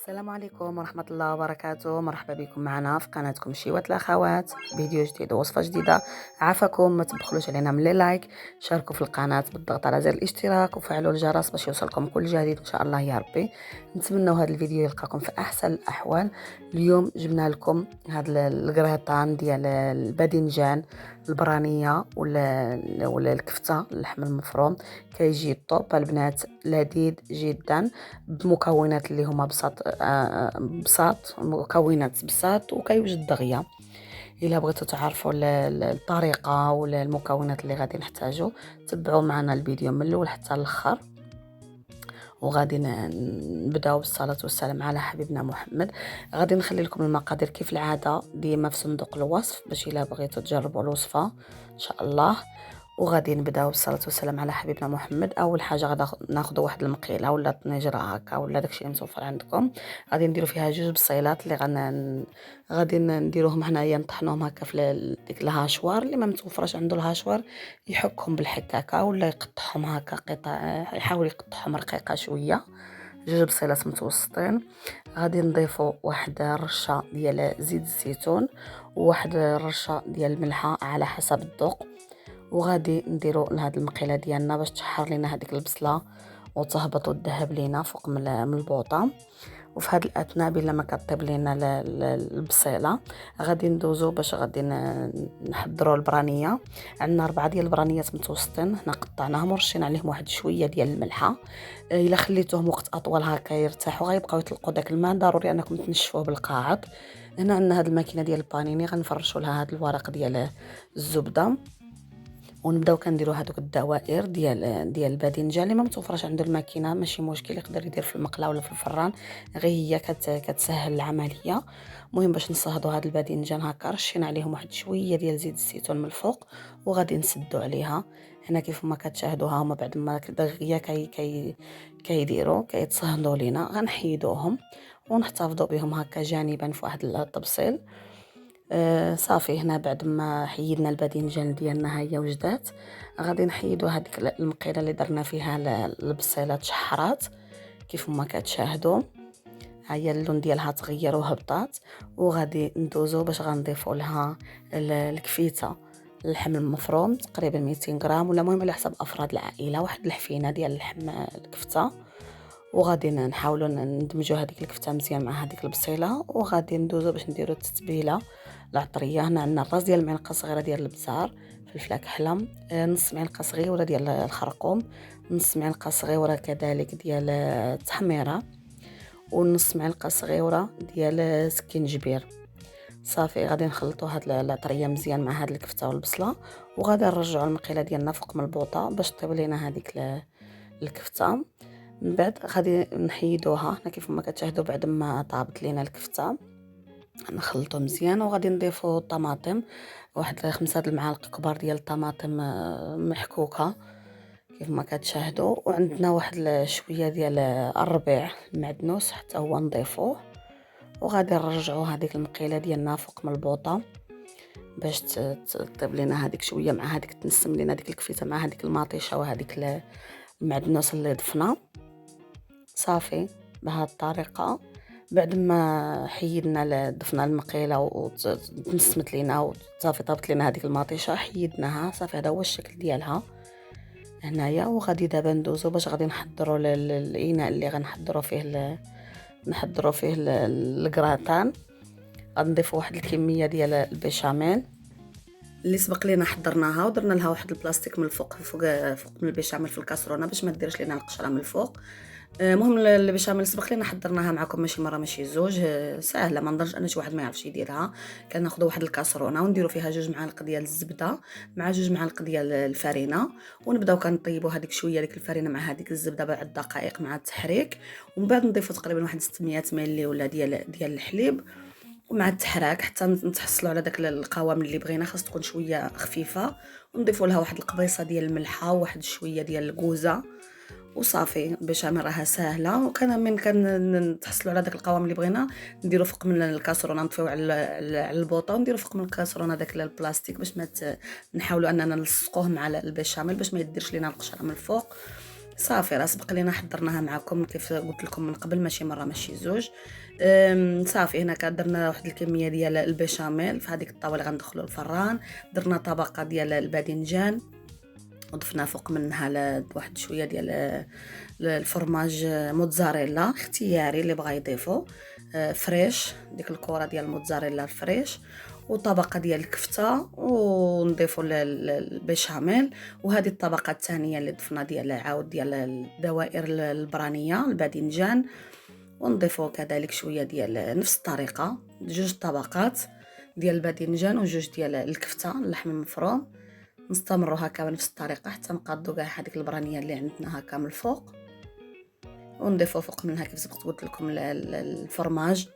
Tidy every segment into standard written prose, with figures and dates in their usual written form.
السلام عليكم ورحمة الله وبركاته. مرحبا بكم معنا في قناتكم شيوات الأخوات، فيديو جديد ووصفة جديدة. عافاكم، ما تبخلوش علينا من لايك، شاركوا في القناة بالضغط على زر الاشتراك وفعلوا الجرس باش يوصلكم كل جديد إن شاء الله يا ربي. نتمنى هذا الفيديو يلقاكم في أحسن الأحوال. اليوم جبنا لكم هذا الكريطان ديال الباذنجان البرانية ولا الكفتة اللحم المفروم. كيجي طوب البنات، لذيذ جدا بمكونات اللي هما بساط مكونات بساط وكيوجد دغيا. الا بغيتوا تعرفوا الطريقه ولا المكونات اللي غادي نحتاجو، تبعوا معنا الفيديو من الاول حتى الاخر. وغادي نبداو بالصلاه والسلام على حبيبنا محمد. غادي نخلي لكم المقادير كيف العاده ديما في صندوق الوصف باش الا بغيتوا تجربوا الوصفه ان شاء الله. وغادي نبداو بالصلاه والسلام على حبيبنا محمد. اول حاجه غادي ناخذ واحد المقيله ولا طنجره هكا ولا داكشي اللي متوفر عندكم. غادي نديرو فيها جوج بصيلات اللي غادي نديروهم هنايا، نطحنوهم هكا في ديك الهاشوار. اللي ما متوفرش عنده الهاشوار يحكهم بالحكاكه ولا يقطعهم هكا قطع، يحاول يقطعهم رقيقه شويه. جوج بصيلات متوسطين. غادي نضيفوا واحد رشه ديال زيت الزيتون وواحد رشه ديال الملحه على حسب الذوق. وغادي نديرو لهاد المقيله ديالنا باش تحر لينا هذيك البصله وتهبط وتذهب لينا فوق من البوطه. وفي هاد الاثناء بلا ما كطيب لينا البصيله، غادي ندوزو باش غادي نحضروا البرانيه. عندنا 4 ديال البرانيات متوسطين، هنا قطعناهم ورشينا عليهم واحد شويه ديال الملحه. الا خليتوهم وقت اطول هكا يرتاحوا غيبقاو يطلقوا داك الماء، ضروري انكم تنشفوه بالقاعد. هنا عندنا هاد الماكينه ديال البانيني، غنفرشوا لها هاد الورق ديال الزبده ونبداو كنديروا هذوك الدوائر ديال الباذنجان. اللي ما متوفرش عنده الماكينه ماشي مشكل، يقدر يدير في المقله ولا في الفران، غير هي كتسهل العمليه. المهم باش نصهدوا هذا الباذنجان هكا رشينا عليهم واحد شويه ديال زيت الزيتون من الفوق وغادي نسدوا عليها. هنا كيف ما كتشاهدوها هما بعد ما دغيا كيديروا كيتصهدوا لينا، غنحيدوهم ونحتفظوا بهم هكا جانبا في واحد الطبسيل. صافي. هنا بعد ما حيدنا الباذنجان ديالنا هي وجدات، غادي نحيدو هذيك المقيله اللي درنا فيها البصيلات شحرات كيف ما كتشاهدوا. ها هي اللون ديالها تغير وهبطات. وغادي ندوزو باش غنضيفوا لها الكفيته اللحم المفروم تقريبا 200 غرام، ولا المهم على حسب افراد العائله، واحد الحفينه ديال اللحم الكفته. وغادي نحاولوا ندمجوا هذيك الكفته مزيان مع هذيك البصيله. وغادي ندوزو باش نديروا التتبيله العطريه. هنا عندنا الراس ديال المعلقه صغيره ديال البزار، فلفله كحله، نص معلقه صغيره ديال الخرقوم، نص معلقه صغيره كذلك ديال التحميره، ونص معلقه صغيره ديال سكينجبير. صافي. غادي نخلطوا هاد العطريه مزيان مع هاد الكفته والبصله. وغادي نرجعوا المقيله ديالنا فوق من البوطه باش طيب لينا هذيك الكفته. من بعد غادي نحيدوها. هنا كيف ما كتشاهدوا بعد ما طابت لينا الكفته نخلطو مزيان. وغادي نضيفوا الطماطم، واحد 5 المعالق كبار ديال الطماطم محكوكه كيف ما كتشاهدوا. وعندنا واحد شويه ديال الربيع المعدنوس حتى هو نضيفوه. وغادي نرجعوا هذيك المقيله ديالنا فوق من البوطه باش تطيب لينا هذيك شويه مع هذيك تنسم لينا هذيك الكفيته مع هذيك المطيشه وهذيك المعدنوس اللي ضفنا. صافي. بهذه الطريقه بعد ما حيدنا ضفنا المقيله وتنسمت لينا وصافي طابت لينا هذيك المطيشه حيدناها. صافي هذا هو الشكل ديالها هنايا. وغادي دابا ندوزو باش غادي نحضروا الاناء اللي غنحضروا فيه الكراتان. غنضيفوا واحد الكميه ديال البيشاميل اللي سبق لينا حضرناها ودرنا لها واحد البلاستيك من الفوق فوق من البيشاميل في الكاسرونه باش ما ديرش لينا القشره من الفوق. المهم البيشاميل سبق لينا حضرناها معكم ماشي مره ماشي زوج، سهله ما نظنش ان شي واحد ما يعرفش يديرها. كناخذوا واحد الكاسرونه ونديروا فيها 2 معالق ديال الزبده مع 2 معالق ديال الفرينه، ونبداو كنطيبوا هذيك شويه ديك الفرينه مع هذيك الزبده بعد دقائق مع التحريك. ومن بعد نضيفوا تقريبا واحد 600 ملي ولا ديال الحليب ومع التحراك حتى نتحصلوا على داك القوام اللي بغينا. خاص تكون شويه خفيفه. ونضيفوا لها واحد القبيصه ديال الملحه وواحد شويه ديال الكوزه. وصافي البيشاميل راها ساهله. وكان من نتحصلوا على داك القوام اللي بغينا نديروا فوق من الكاسرونه، نطفيو على البوطه ونديروا فوق من الكاسرونه داك البلاستيك باش ما نحاولوا اننا نلصقوه مع البيشاميل باش ما يديرش لينا القشره من الفوق. صافي راه سبق لينا حضرناها معكم كيف قلت لكم من قبل، ماشي مره ماشي زوج. صافي هنا درنا واحد الكميه ديال البيشاميل في هذيك الطاوه اللي غندخلوا الفران. درنا طبقه ديال الباذنجان وضفنا فوق منها واحد شويه ديال الفرماج موتزاريلا اختياري اللي بغى يضيفو فريش، ديك الكره ديال الموتزاريلا الفريش، وطبقه ديال الكفته، ونضيفوا البيشاميل. وهذه الطبقه الثانيه اللي ضفنا ديال عاود ديال الدوائر البرانيه الباذنجان، ونضيفوا كذلك شويه ديال نفس الطريقه جوج طبقات ديال الباذنجان وجوج ديال الكفته اللحم المفروم. نستمروا هكا بنفس الطريقه حتى نقادو كاع هذيك البرانيه اللي عندنا هكا من الفوق، ونضيفوا فوق منها كيف سبقت قلت لكم الفرماج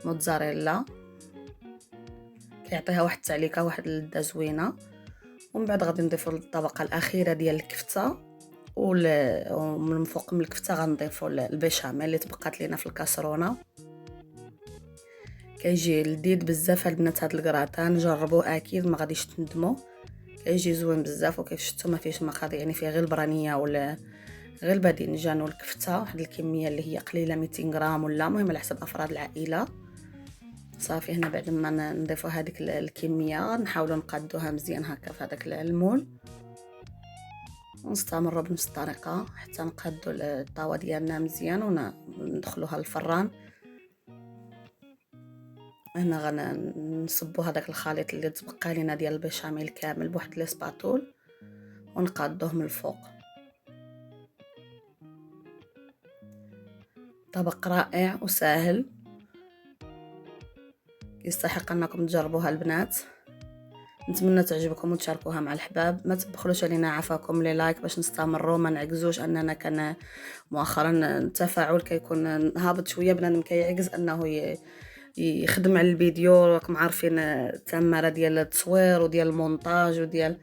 موتزاريلا كيعطيها واحد التعليكه واحد اللذه زوينه. ومن بعد غادي نضيفوا الطبقه الاخيره ديال الكفته، ومن فوق من الكفته غنضيفوا البيشاميل اللي تبقات لينا في الكاسرونه. كيجي لذيذ بزاف البنات هذا الكراتان، جربوه اكيد ما غاديش تندموا، كيجي زوين بزاف. وكيف شفتوا ما فيهش مخاض، يعني فيه غير البرانيه ولا غير الباذنجان والكفته، واحد الكميه اللي هي قليله 200 غرام ولا المهم على حسب افراد العائله. صافي هنا بعد ما نضيفوا هذيك الكميه نحاولوا نقادوها مزيان هكا في هذاك المول، ونستمروا بنفس الطريقه حتى نقادوا الطاوه ديالنا مزيان وندخلوها الفران. هنا غنصبوا هذاك الخليط اللي تبقى لنا ديال البيشاميل كامل بواحد ليسباتول ونقادوه من الفوق. طبق رائع وسهل يستحق انكم تجربوها البنات. نتمنى تعجبكم وتشاركوها مع الحباب. ما تبخلوش علينا عفاكم لي لايك باش نستمروا، ما نعجزوش اننا كان مؤخرا التفاعل كيكون هابط شويه، بنادم كيعجز انه يخدم على الفيديو. راكم عارفين التماره ديال التصوير وديال المونتاج وديال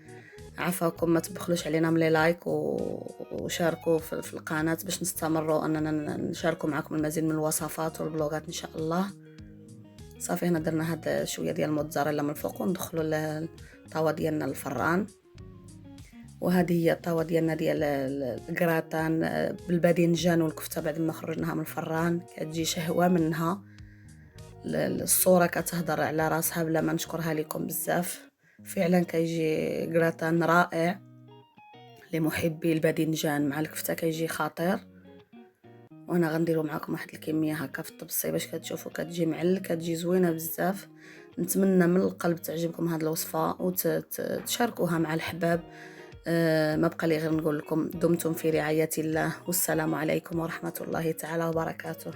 عفاكم. ما تبخلوش علينا من لي لايك وشاركوا في القناه باش نستمروا اننا نشاركوا معكم المزيد من الوصفات والبلوغات ان شاء الله. صافي هنا درنا هاد شويه ديال الموتزاريلا من الفوق وندخلوا الطاوه ديالنا الفران. وهذه هي الطاوه ديالنا ديال الكراتان بالباذنجان والكفته بعد ما خرجناها من الفران. كتجي شهوه منها، الصوره كتهضر على راسها بلا ما نشكرها لكم بزاف. فعلا كيجي كراتان رائع لمحبي الباذنجان مع الكفته، كيجي خطير. وانا غنديروا معكم واحد الكميه هكا في الطبسي باش كتشوفوا كتجي معلكه، كتجي زوينه بزاف. نتمنى من القلب تعجبكم هذه الوصفه وتشاركوها مع الحباب. ما بقى لي غير نقول لكم دمتم في رعايه الله، والسلام عليكم ورحمه الله تعالى وبركاته.